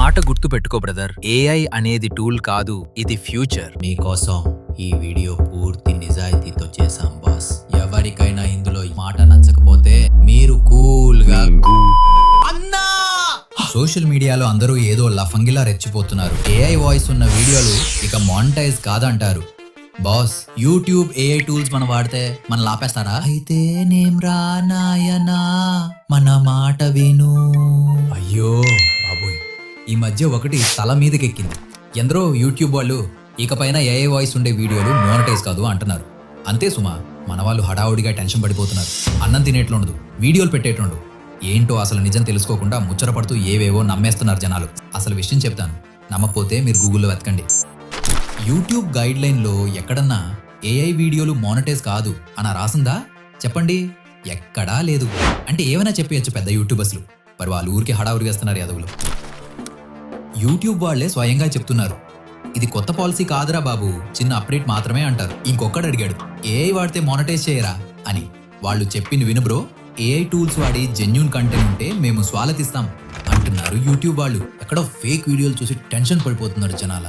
మాట గుర్తు పెట్టుకో బ్రదర్, ఏఐ అనేది టూల్ కాదు, ఇది ఫ్యూచర్. మీకోసం ఈ వీడియో పూర్తి నిజాయితీతో చేశాం బాస్. ఎవరికైనా ఇందులో ఈ మాట నచ్చకపోతే మీరు కూల్గా అన్నా. సోషల్ మీడియాలో అందరూ ఏదో లఫంగిలా రెచ్చిపోతున్నారు. ఏఐ వాయిస్ ఉన్న వీడియోలు ఇక మానిటైజ్ కాదంటారు. బాస్, యూట్యూబ్ ఏఐ టూల్స్ మనం వాడితే మన లాపేస్తారా? అయితే నేం రా నాయనా మన మాట విను. అయ్యో బాబోయ్, ఈ మధ్య ఒకటి తల మీదకెక్కింది. ఎందరో యూట్యూబ్ వాళ్ళు ఇకపైన ఏఐ వాయిస్ ఉండే వీడియోలు మోనటైజ్ కాదు అంటున్నారు. అంతే సుమా, మన వాళ్ళు హడావుడిగా టెన్షన్ పడిపోతున్నారు. అన్నం తినేట్లుండదు, వీడియోలు పెట్టేట్లుండదు. ఏంటో అసలు నిజం తెలుసుకోకుండా ముచ్చటపడుతూ ఏవేవో నమ్మేస్తున్నారు జనాలు. అసలు విషయం చెప్తాను, నమ్మకపోతే మీరు గూగుల్లో వెతకండి. యూట్యూబ్ గైడ్ లైన్లో ఎక్కడన్నా ఏఐ వీడియోలు మోనటైజ్ కాదు అని రాసిందా? చెప్పండి, ఎక్కడా లేదు. అంటే ఏమైనా చెప్పేయచ్చు పెద్ద యూట్యూబర్స్లు, మరి వాళ్ళు ఊరికి హడావుడిగా వేస్తున్నారు యాదవులు. యూట్యూబ్ వాళ్లే స్వయంగా చెప్తున్నారు, ఇది కొత్త పాలసీ కాదురా బాబు, చిన్న అప్డేట్ మాత్రమే అంటారు. ఇంకొకడు అడిగాడు, ఏఐ వాడితే మోనటైజ్ చేయరా అని. వాళ్ళు చెప్పింది విను బ్రో, ఏఐ టూల్స్ వాడి జెన్యూన్ కంటెంట్ ఉంటే మేము స్వాగతిస్తాం అంటున్నారు యూట్యూబ్ వాళ్ళు. ఎక్కడో ఫేక్ వీడియోలు చూసి టెన్షన్ పడిపోతున్నారు జనాల.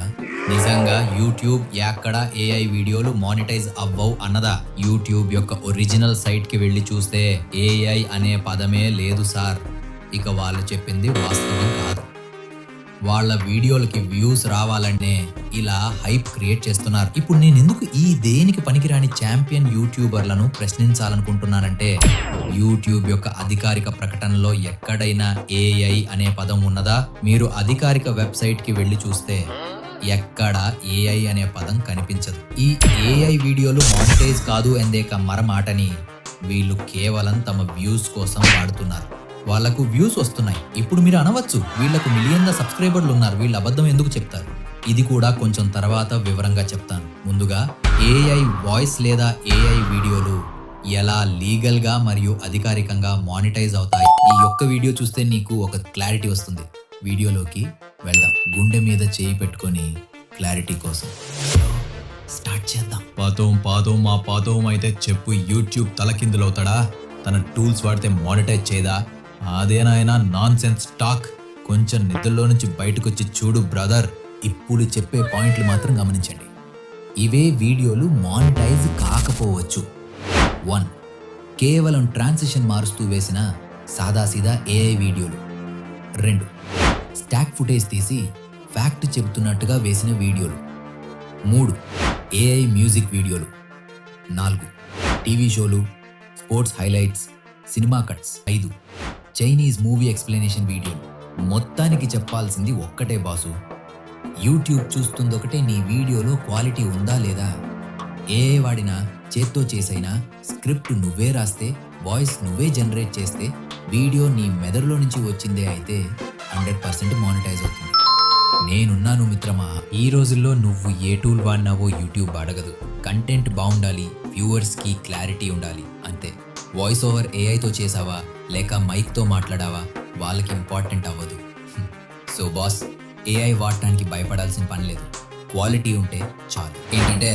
నిజంగా యూట్యూబ్ ఎక్కడ ఏఐ వీడియోలు మానిటైజ్ అవ్వవు అన్నదా? యూట్యూబ్ యొక్క ఒరిజినల్ సైట్ కి వెళ్ళి చూస్తే ఏఐ అనే పదమే లేదు సార్. ఇక వాళ్ళు చెప్పింది వాస్తవం కాదు. వాళ్ళ వీడియోలకి వ్యూస్ రావాలంటే ఇలా హైప్ క్రియేట్ చేస్తున్నారు. ఇప్పుడు నేను ఎందుకు ఈ దేనికి పనికిరాని ఛాంపియన్ యూట్యూబర్లను ప్రశ్నించాలనుకుంటున్నానంటే, యూట్యూబ్ యొక్క అధికారిక ప్రకటనలో ఎక్కడైనా ఏఐ అనే పదం ఉన్నదా? మీరు అధికారిక వెబ్సైట్ కి వెళ్ళి చూస్తే ఎక్కడ ఏఐ అనే పదం కనిపించదు. ఈ ఏఐ వీడియోలు మానిటైజ్ కాదు అందేక మరమాటని వీళ్ళు కేవలం తమ వ్యూస్ కోసం వాడుతున్నారు. వాళ్లకు వ్యూస్ వస్తున్నాయి. ఇప్పుడు మీరు అనవచ్చు, వీళ్లకు మిలియన్ల సబ్స్క్రైబర్లు ఉన్నారు, వీళ్ళు అబద్ధం ఎందుకు చెప్తారు? ఇది కూడా కొంచెం తర్వాత వివరంగా చెప్తాను. ముందుగా ఏఐ వాయిస్ లేదా ఏఐ వీడియోలు ఎలా లీగల్ గా మరియు అధికారికంగా మానిటైజ్ అవుతాయి, ఈ ఒక్క వీడియో చూస్తే నీకు ఒక క్లారిటీ వస్తుంది. వీడియోలోకి వెళ్దాం. గుండె మీద చేయి పెట్టుకొని క్లారిటీ కోసం స్టార్ట్ చేద్దాం. పాతం మా పాతం అయితే చెప్పు, యూట్యూబ్ తలకిందులవుతాడా? తన టూల్స్ వాడితే మానిటైజ్ చేయదా? అదేనాయనా నాన్ సెన్స్ టాక్. కొంచెం నిద్రలో నుంచి బయటకొచ్చి చూడు బ్రదర్. ఇప్పుడు చెప్పే పాయింట్లు మాత్రం గమనించండి. ఇవే వీడియోలు మానిటైజ్ కాకపోవచ్చు. 1. కేవలం ట్రాన్సిషన్ మారుస్తూ వేసిన సాదాసీదా ఏఐ వీడియోలు. 2. స్టాక్ ఫుటేజ్ తీసి ఫ్యాక్ట్ చెబుతున్నట్టుగా వేసిన వీడియోలు. 3. ఏఐ మ్యూజిక్ వీడియోలు. 4. టీవీ షోలు, sports highlights, cinema cuts. 5. Chinese movie explanation వీడియోలు. మొత్తానికి చెప్పాల్సింది ఒక్కటే బాసు, యూట్యూబ్ చూస్తుందొకటే, నీ వీడియోలో క్వాలిటీ ఉందా లేదా? ఏఐ వాడినా, చేత్తో చేసైనా, స్క్రిప్ట్ నువ్వే రాస్తే, వాయిస్ నువ్వే జనరేట్ చేస్తే, వీడియో నీ మెదడులో నుంచి వచ్చిందే అయితే 100% మానిటైజ్ అవుతుంది. నేనున్నాను మిత్రమా. ఈ రోజుల్లో నువ్వు ఏ టూల్ వాడినావో యూట్యూబ్ అడగదు. కంటెంట్ బాగుండాలి, వ్యూవర్స్కి క్లారిటీ ఉండాలి, అంతే. వాయిస్ ఓవర్ ఏఐతో చేసావా లేక మైక్తో మాట్లాడావా వాళ్ళకి ఇంపార్టెంట్ అవ్వదు. సో బాస్, ఏఐ వాడటానికి భయపడాల్సిన పని లేదు, క్వాలిటీ ఉంటే చాలు. ఏంటంటే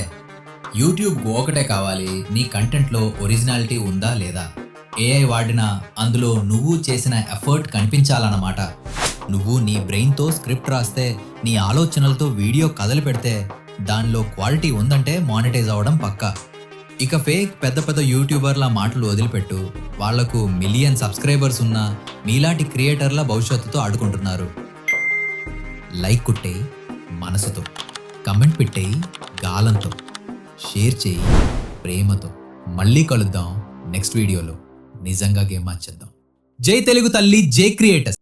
యూట్యూబ్ ఒకటే కావాలి, నీ కంటెంట్లో ఒరిజినాలిటీ ఉందా లేదా. ఏఐ వాడినా అందులో నువ్వు చేసిన ఎఫర్ట్ కనిపించాలన్నమాట. నువ్వు నీ బ్రెయిన్తో స్క్రిప్ట్ రాస్తే, నీ ఆలోచనలతో వీడియో కథలు పెడితే దానిలో క్వాలిటీ ఉందంటే మానిటైజ్ అవ్వడం పక్కా. ఇక ఫేక్ పెద్ద పెద్ద యూట్యూబర్ల మాటలు వదిలిపెట్టు. వాళ్లకు మిలియన్ సబ్స్క్రైబర్స్ ఉన్నా మీలాంటి క్రియేటర్ల భవిష్యత్తుతో ఆడుకుంటున్నారు. లైక్ కొట్టేయి మనసుతో, కమెంట్ పెట్టేయి గాలంతో, షేర్ చేయి ప్రేమతో. మళ్ళీ కలుద్దాం నెక్స్ట్ వీడియోలో. నిజంగా గేమ్ మార్చేద్దాం. జై తెలుగు తల్లి, జై క్రియేటర్స్.